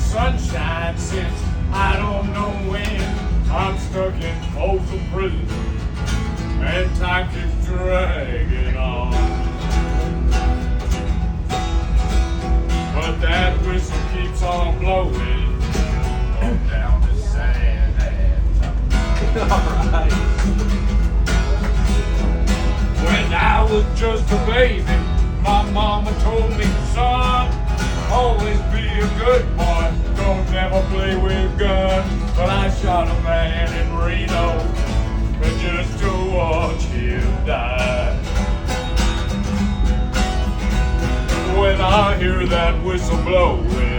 sunshine since I don't know when. I'm stuck in Folsom Prison, and time keeps dragging on. But that whistle keeps on blowing down the San Antonio. Alright. When I was just a baby, my mama told me, son, always be a good boy, don't never play with guns. But I shot a man in Reno just to watch him die. When I hear that whistle blowing